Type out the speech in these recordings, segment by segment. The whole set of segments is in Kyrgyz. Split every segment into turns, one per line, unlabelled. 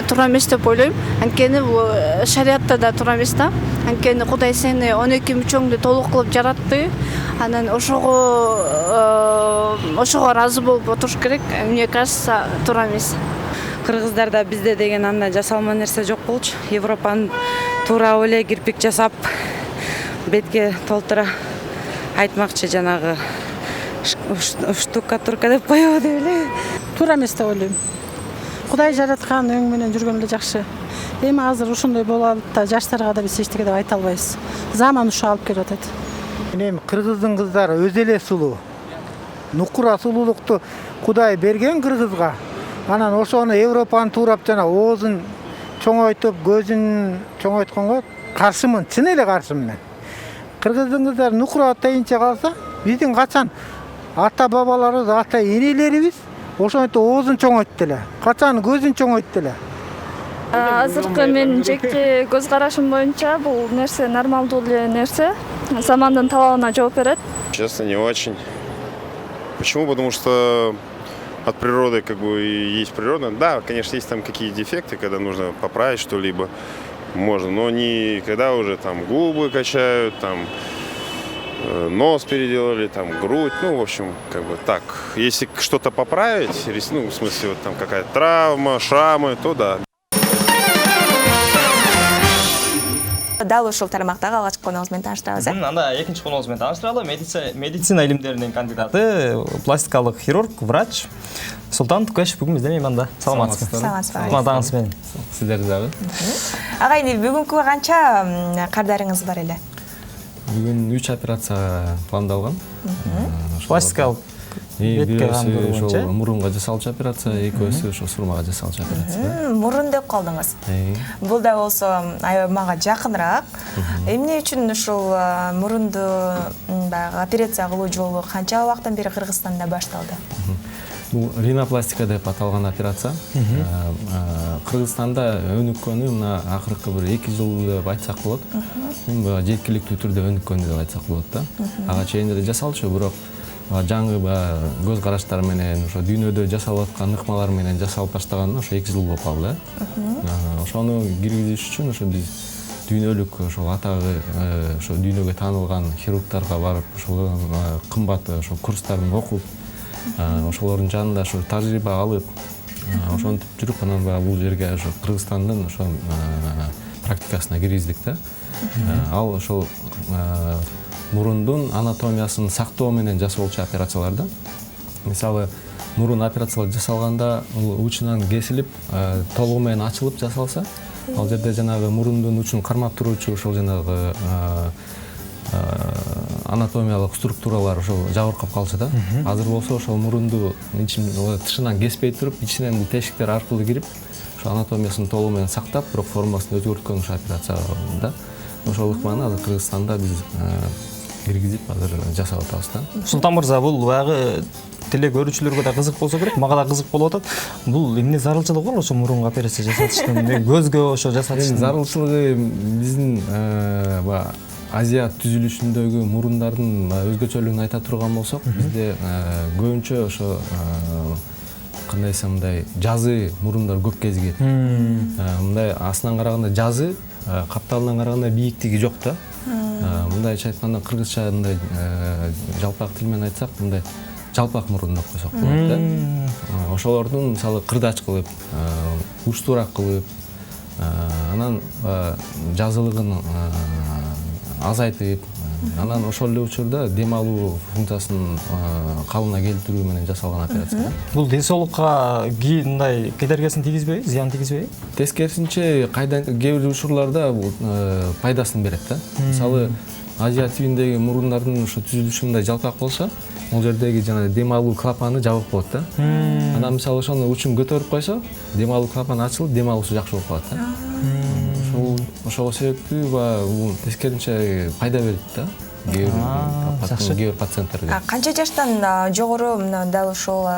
туура эмес деп ойлойм. Анткени бул шариатта да туура эмес да. Анткени Кудай сени 12 мүчөңдү толук кылып жаратты. Анан ошого разы болуп отуруш керек. Мне кажется, туура эмес.
Кыргыздарда бизде деген андай жасалма нерсе жок болчу. Европанын туура эле кирпик жасап бетке толтура айтмакчы жанагы штукатурка деп коебу деп эле.
Туура эмес деп ойлойм. Кудай жараткан өң менен жүргөн эле жакшы. Эми азыр ушундай болуп алып да жаштарга да биз эчтеке деп айта албайбыз. Заман ушу алып келип атат.
Эми кыргыздын кыздары өзү эле сулуу. Нукура сулуулукту Кудай берген кыргызга. Анан ошону Европанын туурап жана оозун чоңойтуп, көзүн чоңойтконго каршымын, чын эле каршымын мен. Кыргыздын кыздары нукура атайынча калса, биздин качан ата бабаларыбыз, ата энелерибиз ошентип оозун чоңойтты эле. Качан көзүн чоңойтты эле.
Азыркы менин жеке көз карашым боюнча бул нерсе нормалдуу эле нерсе. Замандын талабына жооп берет.
Честно, не очень. Почему? Потому что от природы как бы есть природа. Да, конечно, есть там какие дефекты, когда нужно поправить что-либо. Можно, но не когда уже там губы качают, там нос переделали, там грудь, ну, в общем, как бы так. Если что-то поправить, ну, в смысле, вот там какая-то травма, шрамы, то да.
Дал ушул тармактагы алгачкы конуңуз менен тааныштырабыз.
Анда экинчи конуңуз менен тааныштыралы. Медицина илимдеринин кандидаты, пластикалык хирург, врач Султан Тукешев бүгүн бизден мында. Саламатсызбы? Саламатсызбы менен.
Сиздер дагы.
Агайны бүгүнкү канча кардарыңыз бар эле?
Бүгүн 3 операция пландалган.
Пластикалык
бетке мурунга жасалчу операция, экөөсү ошо сурмага жасалчу операция.
Мурун деп калдыңыз. Бул да болсо аябай мага жакыныраак. Эмне үчүн ушул мурунду баягы операция кылуу жолу канча убакыттан бери Кыргызстанда башталды?
Бул ринопластика деп аталган операция. Кыргызстанда өнүккөнү мына акыркы бир 2 жыл деп айтсак болот. Жеткиликтүү түрдө өнүккөн деп айтсак болот да. Ага чейин эле жасалчу, бирок жаңы көз караштар менен ошо дүйнөдө жасалып аткан ыкмалар менен жасалып баштаганына ошо 2 жыл болуп калды. Ошону киргизиш үчүн ошо биз дүйнөлүк ошо атагы ошо дүйнөгө таанылган хирургдарга барып, ошол кымбат ошо курстарын окуп, ошолордун жанында ошо тажрыйба алып, ошентип жүрүп, анан бул жерге ошо Кыргызстандын ошо практикасына киргиздик да. Ал ошол мурундун анатомиясын сактоо менен жасалчу операцияларда. Мисалы, мурун операциялар жасалганда учунан кесилип, толугу менен ачылып жасалса, ал жерде жанагы мурундун учун кармап туруучу ошол жанагы анатомиялык структуралар ошол жабыркап калчу да. Азыр болсо ошол мурунду тышынан кеспей туруп, ичинен бул тешиктер аркылуу кирип, ошо анатомиясын толугу менен сактап, бирок формасын өзгөрткөн ошо операция да. Ошол ыкманы азыр Кыргызстанда биз киргизип азыр жасап атабыз да.
Султан мырза, бул баягы теле көрүүчүлөргө да кызык болсо керек, мага да кызык болуп атат. Бул эмне зарылчылыгы бар ошо мурунга операция жасатыштын, көзгө ошо жасатыштын?
Зарылчылыгы биздин Азия түзүлүшүндөгү мурундардын өзгөчөлүгүн айта турган болсок, бизде көбүнчө ошо кандай десем мындай жазы мурундар көп кезигет. Мындай астынан караганда жазы, капталынан караганда бийиктиги жок да. Мындайча айтканда кыргызча мындай жалпак тил менен айтсак, мындай жалпак мурун деп койсок болот да. Ошолордун мисалы кырдач кылып, учтуураак кылып, анан жазылыгын азайтып, анан ошол эле учурда дем алуу функциясын калыбына келтирүү менен жасалган операция.
Бул ден соолукка мындай кедергесин тийгизбейби, зыян тийгизбейби?
Тескерисинче кээ бир учурларда пайдасын берет да. Мисалы, Азия тибиндеги мурундардын ошо түзүлүшү мындай жалпак болсо, ол жердеги жана дем алуу клапаны жабык болот да. Анан мисалы ошону учун көтөрүп койсо, дем алуу клапаны ачылып, дем алуусу жакшы болуп калат да. Ошол себептүү бул тескерисинче пайда берет да. Кээ бир пациенттерге.
Канча жаштан жогору дал ушул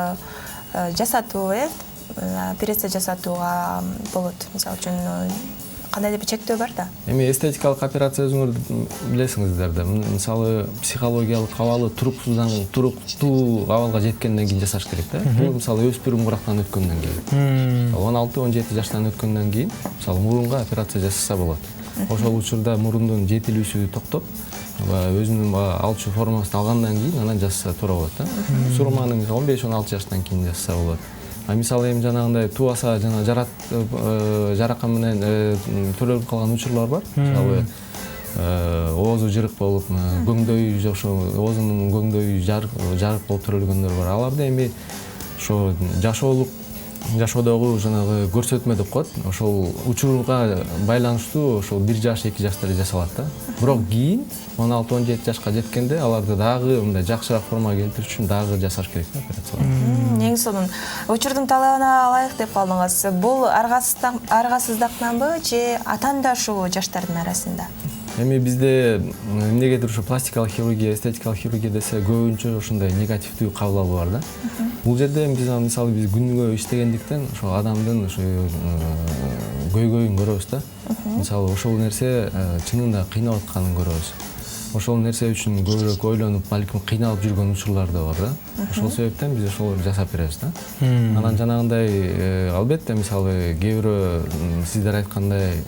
жасатуу, операция жасатууга болот? Мисалы үчүн кандайдыр бир чектөө бар да.
Эми эстетикалык операция өзүңөр билесиңиздер да. Мисалы психологиялык абалы туруктуу абалга жеткенден кийин жасаш керек да. Бул мисалы өспүрүм курактан өткөндөн кийин. 16-17 жаштан өткөндөн кийин мисалы мурунга операция жасаса болот. Ошол учурда мурундун жетилүүсү токтоп, өзүнүн алчу формасын алгандан кийин анан жасаса туура болот да. Сурманы 15-16 жаштан кийин жасаса болот. Мисалы эми жанагындай тубаса жана жаракан менен төрөлүп калган учурлар бар. Мисалы оозу жырык болуп, көңдөй ошо оозунун көңдөй жарык болуп төрөлгөндөр бар. Аларды эми ошо жашоодогу жанагы көрсөтмө деп коет. Ошол учурга байланыштуу ошол 1 жаш, 2 жаштар жасалат да. Бирок кийин 16-17 жашка жеткенде аларды дагы мындай жакшыраак формага келтириш үчүн дагы жасаш керек да операциялар.
Эң сонун учурдун талабына ылайык деп калдыңыз. Бул аргасыздыктанбы же атаандашуу жаштардын арасында?
Эми бизде эмнегедир ушу пластикалык хирургия, эстетикалык хирургия десе көбүнчө ушундай негативдүү кабыл алуу бар да. Бул жерде биз мисалы биз күнүгө иштегендиктен ошо адамдын ошо көйгөйүн көрөбүз да. Мисалы ошол нерсе чынында кыйнап атканын көрөбүз. Ошол нерсе үчүн көбүрөөк ойлонуп, балким кыйналып жүргөн учурлар да бар да. Ошол себептен биз ошолорду жасап беребиз да. Анан жанагындай албетте мисалы кээ бирөө сиздер айткандай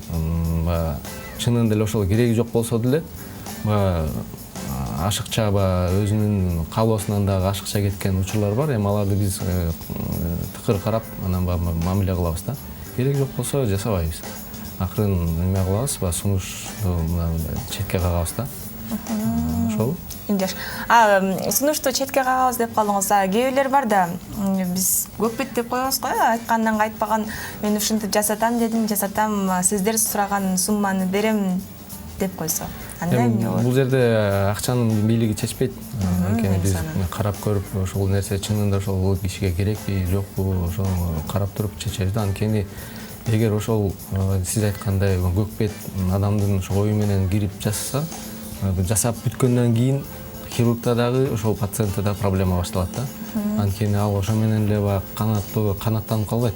чынында эле ошол кереги жок болсо деле ашыкча өзүнүн каалоосунан дагы ашыкча кеткен учурлар бар. Эми аларды биз тыкыр карап анан мамиле кылабыз да. Кереги жок болсо жасабайбыз. Акырын эме кылабыз, сунушту четке кагабыз да. Ошол.
Жаш. Сунушту четке кагабыз деп калдыңыз. Кээ бирлер бар да, биз көкбет деп коебуз го, айткандан айтпаган, мен ушинтип жасатам дедим, жасатам, сиздер сураган сумманы берем деп койсо. Андай эмне болот?
Бул жерде акчанын бийлиги чечпейт. Анткени биз карап көрүп, ошол нерсе чынында ошол кишиге керекпи, жокпу, ошол карап туруп чечебиз да. Анткени эгер ошол сиз айткандай көкбет адамдын ошо ою менен кирип жасаса, жасап бүткөндөн кийин хирургда дагы ошол пациентте да проблема башталат да. Анткени ал ошо менен эле канаттанып калбайт.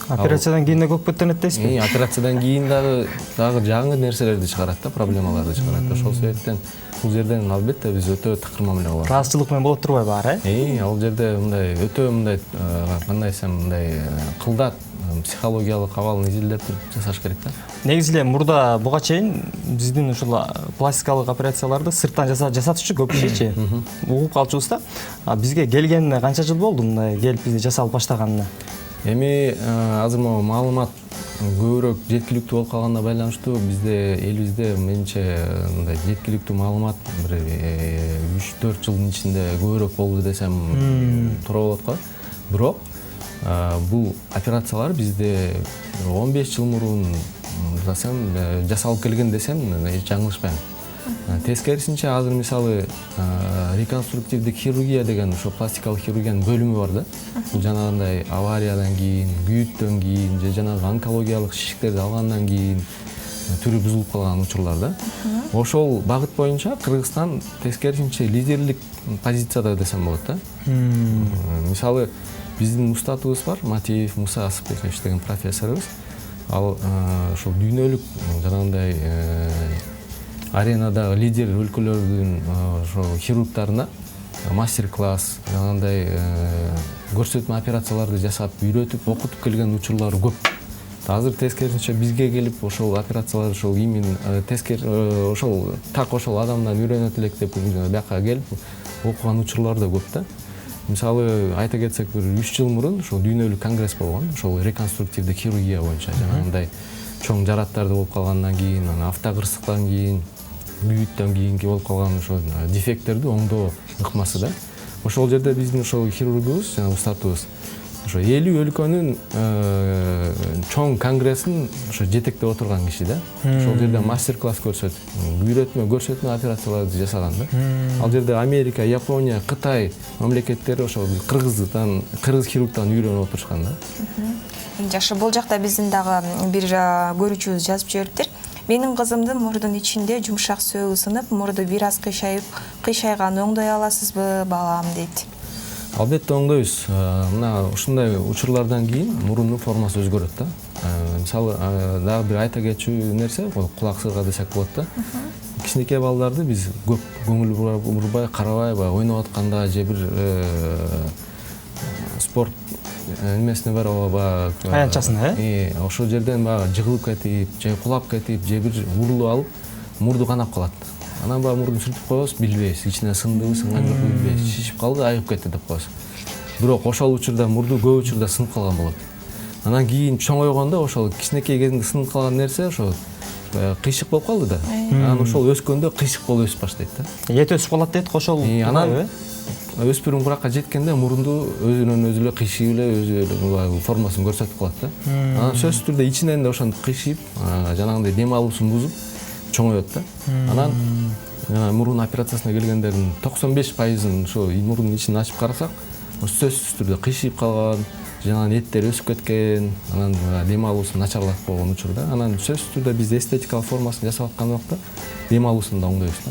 Операциядан кийин да көкбеттенет дейсизби?
Операциядан кийин дагы жаңы нерселерди чыгарат да, проблемаларды чыгарат. Ошол себептен бул жерден албетте биз өтө такыр мамиле кылабыз.
Ыраазычылык менен болот турбайбы баары?
Ал жерде мындай өтө мындай кандай десем мындай кылдат психологиялык абалын изилдеп жасаш керек да.
Негизи эле мурда буга чейин биздин ушул пластикалык операцияларды сырттан жасатчу көп кишичи угуп калчубуз да. Бизге келгенине канча жыл болду мындай келип бизди жасалып баштаганына?
Эми азыр маалымат көбүрөөк жеткиликтүү болуп калганына байланыштуу бизде элибизде менимче мындай жеткиликтүү маалымат бир 3-4 жылдын ичинде көбүрөөк болду десем туура болот го. Бирок бул операциялар бизде 15 жыл мурун жасалып келген десем жаңылышпайм. Тескерисинче азыр мисалы реконструктивдик хирургия деген ошо пластикалык хирургиянын бөлүмү бар да. Бул жанагындай авариядан кийин, күйүттөн кийин же жанагы онкологиялык шишиктерди алгандан кийин түрү бузулуп калган учурлар да. Ошол багыт боюнча Кыргызстан тескерисинче лидерлик позицияда десем болот да. Мисалы биздин устатыбыз бар, Матиев Муса Асыпбекович деген профессорубуз. Ал ошол дүйнөлүк жанагындай аренадагы лидер өлкөлөрдүн ошо хирургтарына мастер-класс, жанагындай көрсөтмө операцияларды жасап, үйрөтүп, окутуп келген учурлары көп. Азыр тескерисинче бизге келип ошол операциялар ошол именно ошол так ошол адамдан үйрөнөт элек деп бияка келип окуган учурлар да көп да. Мисалы айта кетсек бир 3 жыл мурун ошол дүйнөлүк конгресс болгон, ошол реконструктивдик хирургия боюнча жанагындай чоң жараттарды болуп калгандан кийин, автокырсыктан кийин, күйүттөн кийинки болуп калган ошол дефекттерди оңдоо ыкмасы да. Ошол жерде биздин ошол хирургубуз жана устатыбыз ошо 50 өлкөнүн чоң конгрессин ошо жетектеп отурган киши да. Ошол жерде мастер-класс көрсөтүп, көрсөтмө операцияларды жасаган да. Ал жерде Америка, Япония, Кытай мамлекеттери ошол кыргыз хирургтан үйрөнүп отурушкан да.
Жакшы, бул жакта биздин дагы бир көрүүчүбүз жазып жибериптир. Менин кызымдын мурдун ичинде жумшак сөөгү сынып, мурду бир аз кыйшайган, оңдой аласызбы балам дейт.
Албетте оңдойбуз. Мына ушундай учурлардан кийин мурундун формасы өзгөрөт да. Мисалы дагы бир айта кетчү нерсе, кулак сырга десек болот да. Кичинекей балдарды биз көп көңүл бурбай, карабай, ойноп атканда же бир спорт немесине барып,
аянтчасына,
ошол жерден жыгылып кетип, же кулап кетип, же бир урулуп алып, мурду канап калат. Анан мурдун сүртүп коебуз, билбейбиз, ичине сындыбы, сынган жокпу билбейбиз. Шишип калды, айыгып кетти деп коебуз. Бирок ошол учурда мурду көп учурда сынып калган болот. Анан кийин чоңойгондо ошол кичинекей кезинде сынып калган нерсе ошол кыйшык болуп калды да. Анан ошол өскөндө кыйшык болуп өсүп баштайт да.
Эт өсүп калат дейт ошол.
Анан өспүрүм буракка жеткенде мурунду өзүнөн өзү эле кыйшыйып эле өзү формасын көрсөтүп калат да. Анан сөзсүз түрдө ичинен да ошону кыйшыйып, жанагындай дем алуусун бузуп чоңоет да. Анан мурун операциясына келгендердин 95%ын ошо мурдун ичин ачып карасак, сөзсүз түрдө кыйшыйып калган, жанагы эттери өсүп кеткен, анан дем алуусу начарлап койгон учурда, анан сөзсүз түрдө биз эстетикалык формасын жасап аткан убакта дем алуусун да оңдойбуз да.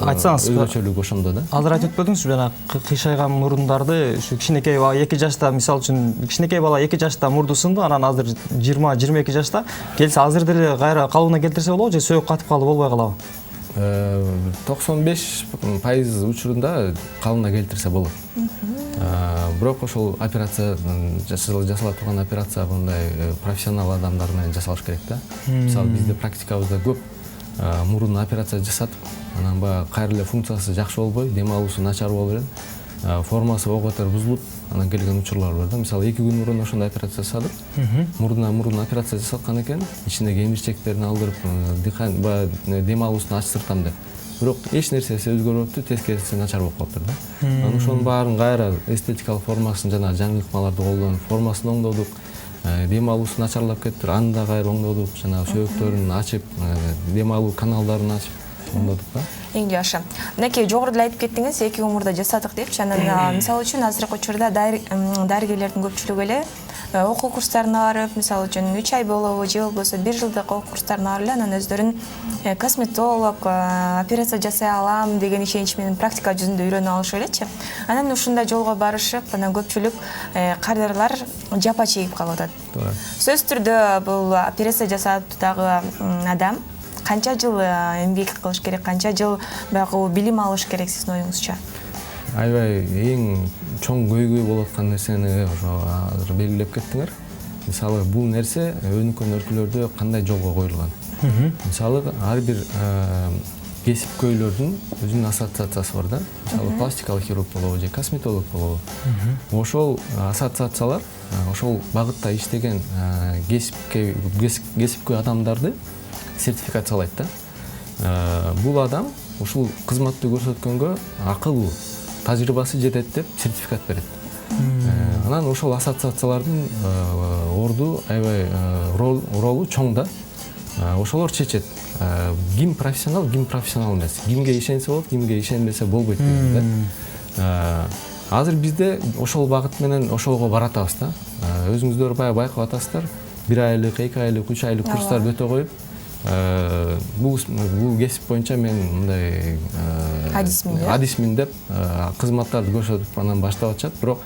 Айтсаңыз,
өзгөчөлүгү ошондо да.
Азыр айтып өтпөдүңүз, жана кыйшайган мурундарды ушу кичинекей бала 2 жашта, мисалы үчүн кичинекей бала 2 жашта мурду сынды, анан азыр 20-22 жашта келсе азыр деле кайра калыбына келтирсе болобу же сөөк катып калды болбой калабы?
95% учурунда калыбына келтирсе болот. Бирок ошол операция жасала турган операция мындай профессионал адамдар менен жасалыш керек да. Мисалы бизде практикабызда көп мурун операция жасатып, анан кайра эле функциясы жакшы болбой, дем алуусу начар болуп эле, формасы ого бетер бузулуп, анан келген учурлар бар да. Мисалы 2 күн мурун ошондой операция жасадык. Мурун операция жасаткан экен, ичиндеги эмичектерин алдырып, дем алуусун ачтыртам деп. Бирок эч нерсеси өзгөрбөптү, тескерисинче начар болуп калыптыр да. Анан ошонун баарын кайра эстетикалык формасын жана жаңы ыкмаларды колдонуп, формасын оңдодук. Дем алуусу начарлап кетиптир, аны да кайра оңдодук, жана сөөктөрүн ачып, дем алуу каналдарын ачып оңдодук да.
Эң жакшы. Мынакей жогоруда айтып кеттиңиз, 2 күн мурда жасадык депчи. Анан мисалы үчүн азыркы учурда дарыгерлердин көпчүлүгү эле окуу курстарына барып, мисалы үчүн 3 ай болобу, же болбосо 1 жылдык окуу курстарына барып эле анан өздөрүн косметолог, операция жасай алам деген ишенич менен практика жүзүндө үйрөнүп алышып элечи. Анан ушундай жолго барышып, анан көпчүлүк кардарлар жапа чегип калып атат. Сөзсүз түрдө бул операция жасап дагы адам канча жыл эмгек кылыш керек, канча жыл баягы билим алыш керек сиздин оюңузча?
Аябай эң чоң көйгөй болуп аткан нерсени ошо азыр белгилеп кеттиңер. Мисалы бул нерсе өнүккөн өлкөлөрдө кандай жолго коюлган. Мисалы ар бир кесипкөйлөрдүн өзүнүн ассоциациясы бар да. Мисалы пластикалык хирург болобу же косметолог болобу. Ошол ассоциациялар ошол багытта иштеген кесипкөй адамдарды сертификациялайт да. Бул адам ушул кызматты көрсөткөнгө акылуу, тажрыйбасы жетет деп сертификат берет. Анан ошол ассоциациялардын орду аябай ролу чоң да. Ошолор чечет. Ким профессионал эмес. Кимге ишенсе болот, кимге ишенбесе болбойт деген да. Азыр бизде ошол багыт менен ошолго баратабыз да. Өзүңүздөр байкап атасыздар. 1 айлык, 2 айлык, 3 айлык курстар өтө коюп, бул кесип боюнча мен мындай адисмин деп кызматтарды көрсөтүп анан баштап атышат. Бирок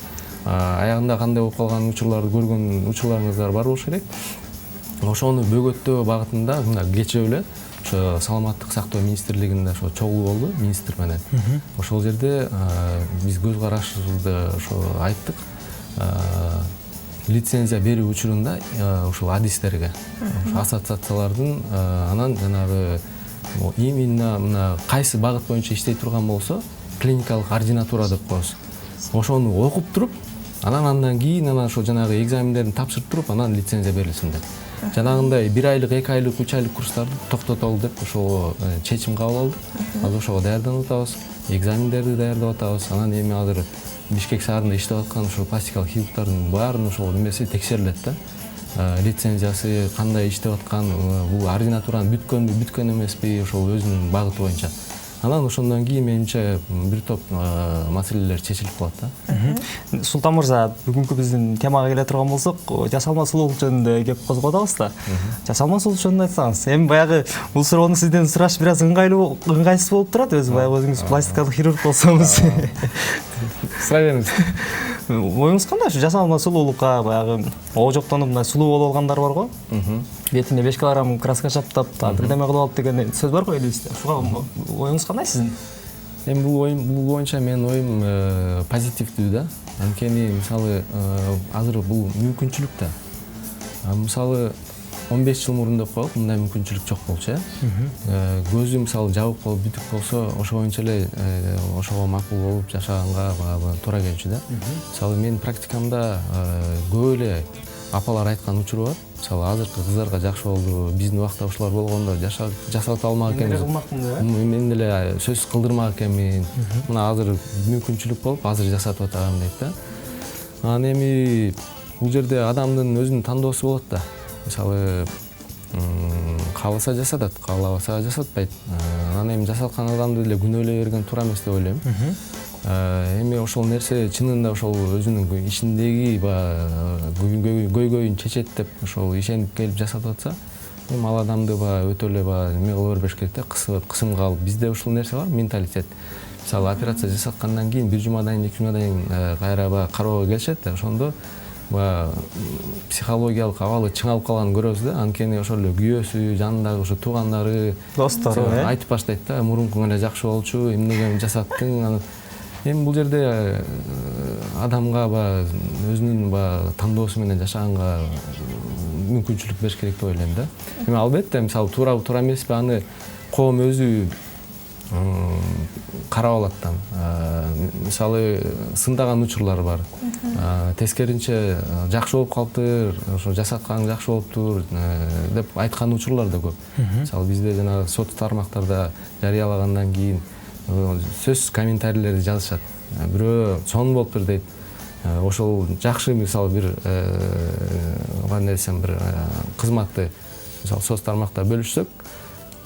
аягында кандай болуп калган учурларды көргөн учурларыңыздар бар болуш керек. Ошону бөгөттөө багытында мына кечээ эле ошо саламаттык сактоо министрлигинде ошо чогуу болду министр менен. Ошол жерде биз көз карашыбызды ошо айттык. Лицензия берүү учурунда ушул адистерге, ассоциациялардын анан жанагы именно мына кайсы багыт боюнча иштей турган болсо, клиникалык ординатура деп коебуз. Ошону окуп туруп, андан кийин ошо жанагы экзамендерин тапшырып туруп, анан лицензия берилсин деп. Жанагындай 1 айлык, 2 айлык, 3 айлык курстарды токтотолу деп ошого чечим кабыл алдык. Азыр ошого даярданып атабыз, экзамендерди даярдап атабыз. Анан эми азыр Бишкек шаарында иштеп аткан ошол пластикалык хирургдардын баарын ошол немеси текшерилет да. Лицензиясы кандай иштеп аткан, бул ординатуранын бүткөн эмеспи, ошол өзүнүн багыты боюнча. Анан ошондон кийин менимче бир топ маселелер чечилип калат да.
Султан мырза, бүгүнкү биздин темага келе турган болсок, жасалма сулуулук жөнүндө кеп козгоп атабыз да. Жасалма сулуулук жөнүндө айтсаңыз, эми баягы бул суроону сизден сураш бир аз ыңгайсыз болуп турат, өзү баягы өзүңүз пластикалык хирург болсоңуз.
Сурай бериңиз.
Оюңуз кандай ушу жасалма сулуулукка баягы оожоктонуп мына сулуу болуп алгандар бар го? Бетине 5 килограмм краска чаптап, бирдеме кылып алып деген сөз бар го элибизде. Ушуга оюңуз кандай сиздин?
Эми бул боюнча менин оюм позитивдүү да. Анткени мисалы азыр бул мүмкүнчүлүк да. Мисалы 15 жыл мурун деп коелук, мындай мүмкүнчүлүк жок болчу, көзү мисалы жабык болуп бүтүк болсо, ошо боюнча эле ошого макул болуп жашаганга туура келчү да. Мисалы менин практикамда көп эле апалар айткан учуру бар. Мисалы азыркы кыздарга жакшы болду, биздин убакта ушулар болгондо жасата алмак экенбиз. Мен эле сөз кылдырмак экенмин. Мына азыр мүмкүнчүлүк болуп, азыр жасатып атам дейт да. Анан эми бул жерде адамдын өзүнүн тандоосу болот да. Мисалы кааласа жасатат, каалабаса жасатпайт. Анан эми жасаткан адамды эле күнөөлөй берген туура эмес деп ойлойм. Эми ошол нерсе чынында ошол өзүнүн ичиндеги көйгөйүн чечет деп ошол ишенип келип жасатып атса, эми ал адамды өтө эле эме кыла бербеш керек да, кысымга алып. Бизде ушул нерсе бар, менталитет. Мисалы операция жасаткандан кийин 1 жумадан кийин, 2 жумадан кийин кайра кароого келишет да, ошондо психологиялык абалы чыңалып калганын көрөбүз да. Анткени ошол эле күйөөсү, жанындагы ошо туугандары, достору айтып баштайт да, мурунку эле жакшы болчу, эмнеге жасаттың. Эми бул жерде адамга өзүнүн тандоосу менен жашаганга мүмкүнчүлүк бериш керек деп ойлойм да. Эми албетте мисалы туура эмеспи, аны коом өзү карап алат да. Мисалы сындаган учурлар бар. Тескеринче жакшы болуп калыптыр, ошо жасаткаң жакшы болуптур деп айткан учурлар да көп. Мисалы бизде жана соц тармактарда жарыялагандан кийин сөз комментарийлерди жазышат. Бирөө сонун болуптур дейт. Ошол жакшы мисалы бир кандай десем бир кызматты мисалы соц тармакта бөлүшсөк,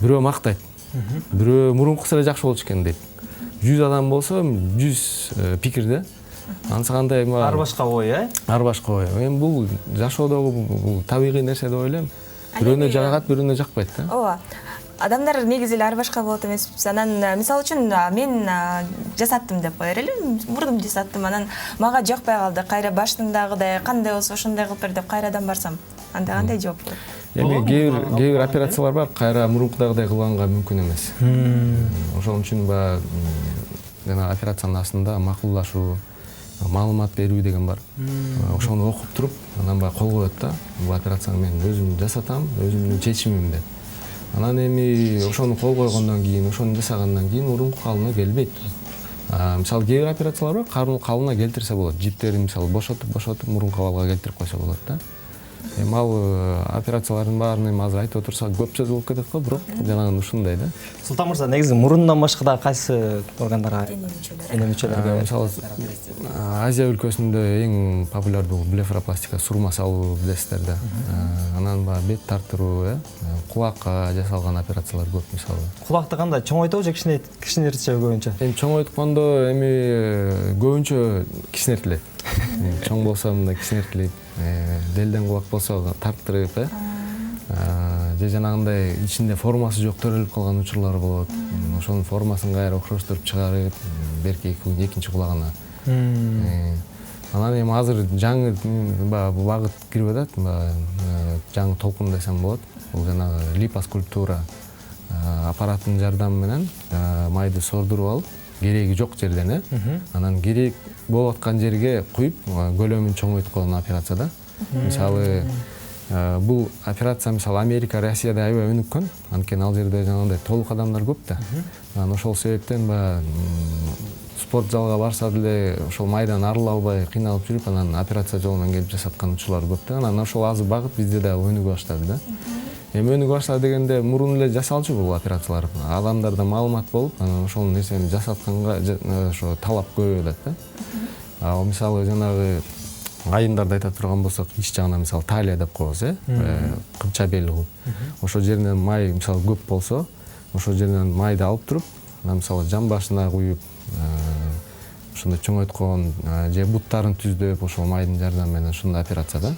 бирөө мактайт. Бирөө мурункусу эле жакшы болчу экен дейт. 100 адам болсо 100 пикир да. Анысы кандай ар
башка ой,
ар башка ой. Эми бул жашоодогу бул табигый нерсе деп ойлойм. Бирөөнө жагат, бирөөнө жакпайт да.
Ооба. Адамдар негизи эле ар башка болот эмеспиз. Анан мисалы үчүн мен жасаттым деп кое берели, мурдумду жасаттым. Анан мага жакпай калды. Кайра баштындагыдай кандай болсо ошондой кылып бер деп кайрадан барсам, анда кандай жооп болот?
Эми кээ бир операциялар бар, кайра мурункудагыдай кылганга мүмкүн эмес. Ошон үчүн жана операциянын астында макулдашуу, маалымат берүү деген бар. Ошону окуп туруп, анан кол коет да. Бул операцияны мен өзүм жасатам, өзүмдүн чечимим деп. Анан эми ошону кол койгондон кийин, ошону жасагандан кийин мурунку калыбына келбейт. Мисалы кээ бир операциялар бар, калыбына келтирсе болот. Жиптерди мисалы бошотуп мурунку калыбга келтирип койсо болот да. Эми ал операциялардын баарын эми азыр айтып отурсак көп сөз болуп кетет го, бирок жанагы ушундай да.
Султан мырза, негизи мурундан башка да кайсы органдарга? Эне мүчөлөргө.
Мисалы Азия өлкөсүндө эң популярдуу блефаропластика, сурма салуу билесиздер да. Анан бет тартыруу, кулакка жасалган операциялар көп мисалы.
Кулакты кандай чоңойтобу же кичинертичеби көбүнчө?
Эми чоңойткондо эми көбүнчө кичинертилет. Чоң болсо мындай кичинертилет. Делден кулак болсо тарттырып, же жанагындай ичинде формасы жок төрөлүп калган учурлар болот. Ошонун формасын кайра окшоштуруп чыгарып, берки экинчи кулагына. Анан эми азыр жаңы багыт кирип атат, жаңы толкун десем болот. Бул жанагы липоскультура аппараттын жардамы менен майды сордуруп алып, кереги жок жерден, анан керек болуп аткан жерге куюп, көлөмүн чоңойткон операция да. Мисалы бул операция мисалы Америка, Россияда аябай өнүккөн, анткени ал жерде жанагындай толук адамдар көп да. Анан ошол себептен спорт залга барса деле ошол майдан арыла албай кыйналып жүрүп, анан операция жолунан келип жасаткан учурлар көп да. Анан ошол азыр багыт бизде да өнүгө баштады да. Эми өнүгө баштады дегенде мурун эле жасалчу бул операциялар. Адамдарда маалымат болуп, анан ошол нерсени жасатканга ошо талап көбөйүп атат да. Мисалы жанагы айымдарды айта турган болсок, ич жагынан мисалы талия деп коебуз, кымча бел кылып. Ошол жеринен май мисалы көп болсо, ошол жеринен майды алып туруп, Анан мисалы жан башына куюп ошондой чоңойткон же буттарын түздөп ошол майдын жардамы менен ушундай операция да.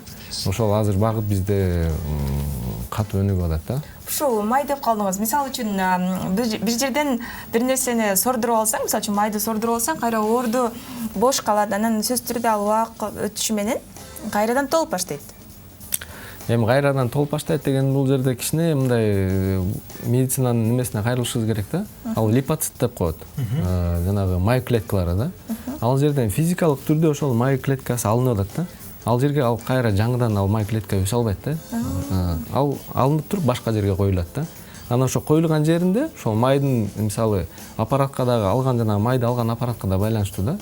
Ошол азыр багыт бизде катуу өнүгүп атат да.
Ушул май деп калдыңыз. Мисалы үчүн бир жерден бир нерсени сордуруп алсаң, мисалы үчүн майды сордуруп алсаң, кайра орду бош калат. Анан сөзсүз түрдө ал убакыт өтүшү менен кайрадан толуп баштайт.
Эми кайрадан толуп баштайт деген бул жерде кичине мындай медицинанын немесине кайрылышыбыз керек да. Ал липоцит деп коет. Жанагы май клеткалары да. Ал жерден физикалык түрдө ошол май клеткасы алынып атат да. Ал жерге ал кайра жаңыдан ал май клетка өсө албайт да. Ал алынып туруп башка жерге коюлат да. Анан ошо коюлган жеринде ошол майдын мисалы аппаратка дагы алган жана майды алган аппаратка да байланыштуу да.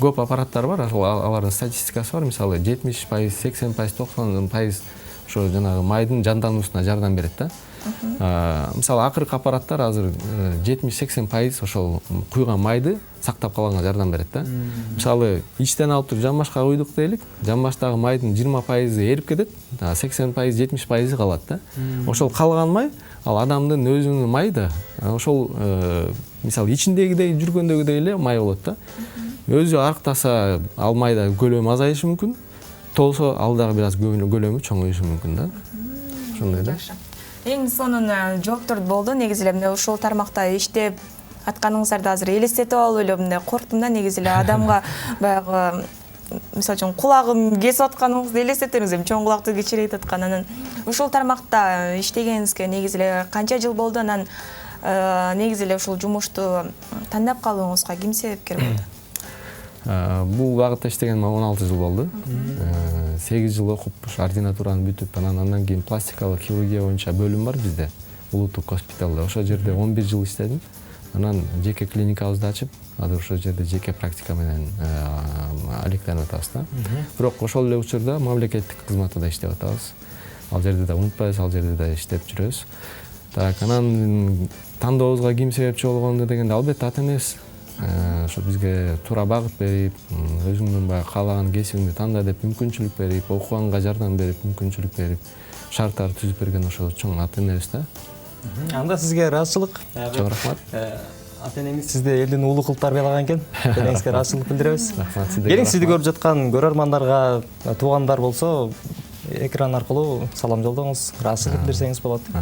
Көп аппараттар бар, алардын статистикасы бар. Мисалы 70%, 80%, 90% ошо жанагы майдын жандануусуна жардам берет да. Мисалы акыркы аппараттар азыр 70-80% ошол куйган майды сактап калганга жардам берет да. Мисалы ичтен алып туруп жамбашка куйдук дейли. Жамбаштагы майдын 20% эрип кетет, 80%, 70% калат да. Ошол калган май ал адамдын өзүнүн майы да. Ошол мисалы ичиндегидей жүргөндөгүдөй эле май болот да. Өзү арыктаса ал майда көлөмү азайышы мүмкүн. Толсо ал дагы бир аз көлөмү чоңоюшу мүмкүн да. Ошондой да.
Эң сонун жооптор болду. Негизи эле мына ушул тармакта иштеп атканыңыздарды азыр элестетип алып эле мындай корктум да. Негизи эле адамга баягы мисалы үчүн кулагын кесип атканыңызды элестетиңиз, чоң кулакты кичирейт аткан. Анан ушул тармакта иштегениңизге негизи эле канча жыл болду? Анан негизи эле ушул жумушту тандап калууңузга ким себепкер болду?
Бул багытта иштегениме 16 жыл болду. 8 жыл окуп, ординатураны бүтүп, андан кийин пластикалык хирургия боюнча бөлүм бар бизде. Улуттук госпиталда. Ошол жерде 11 жыл иштедим. Анан жеке клиникабызды ачып, азыр ошол жерде жеке практика менен алектенип атабыз да. Бирок ошол эле учурда мамлекеттик кызматта иштеп атабыз. Ал жерде да унутпайбыз, ал жерде да иштеп жүрөбүз. Так, анан тандообузга ким себепчи болгону дегенде албетте ата-энебиз. Ошо бизге туура багыт берип, өзүңдүн баягы каалаган кесибиңди танда деп мүмкүнчүлүк берип, окуганга жардам берип, мүмкүнчүлүк берип, шарттарды түзүп берген ошо чоң ата-энебиз да.
Анда сизге ыраазычылык.
Чоң рахмат.
Ата-энеңиз сизди элдин улуу кылып тарбиялаган экен. Элеңизге ыраазычылык билдиребиз.
Рахмат.
Келиң, сизди көрүп жаткан көрөрмандарга, туугандар болсо, экран аркылуу салам жолдоңуз, ыраазычылык билдирсеңиз болот.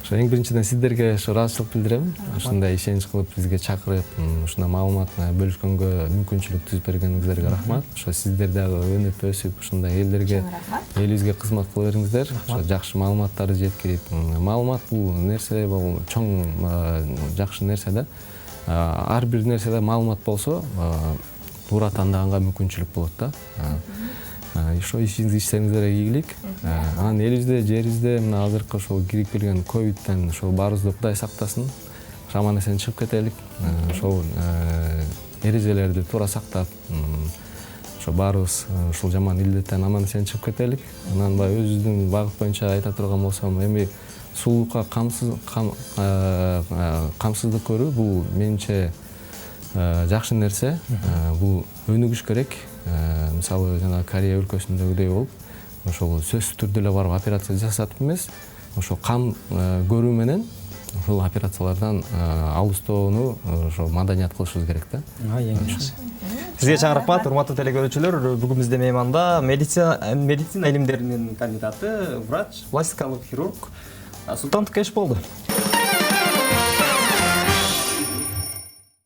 Ошо эң биринчиден сиздерге ошо ыраазычылык билдирем. Ушундай ишенич кылып бизге чакырып, ушундай маалымат бөлүшкөнгө мүмкүнчүлүк түзүп бергениңиздерге рахмат. Ошо сиздер дагы өнүп өсүп, ушундай элдерге, элибизге кызмат кыла бериңиздер. Ошо жакшы маалыматтарды жеткирип, маалымат бул нерсе, бул чоң жакшы нерсе да. Ар бир нерседе маалымат болсо, туура тандаганга мүмкүнчүлүк болот да. Ошо иштериңиздерге ийгилик. Анан элибизде, жерибизде мына азыркы ошол кирип келген ковидтен ошол баарыбызды Кудай сактасын. Жаман нерсен чыгып кетелик. Ошол эрежелерди туура сактап, ошо баарыбыз ушул жаман илдеттен аман эсен чыгып кетелик. Анан баягы өзүбүздүн багыт боюнча айта турган болсом, эми сулуулукка камсыздык көрүү бул менимче жакшы нерсе. Бул өнүгүш керек. Мисалы жана Корея өлкөсүндөгүдөй болуп, ошол сөзсүз түрдө эле барып операция жасатып эмес, ошол кам көрүү менен ушул операциялардан алыстоону ошо маданият кылышыбыз керек да.
Эң жакшы. Сизге чаң рахмат, урматтуу телекөрүүчүлөр. Бүгүн бизде мейманда медицина илимдеринин кандидаты, врач, пластикалык хирург Султан Тукеш болду.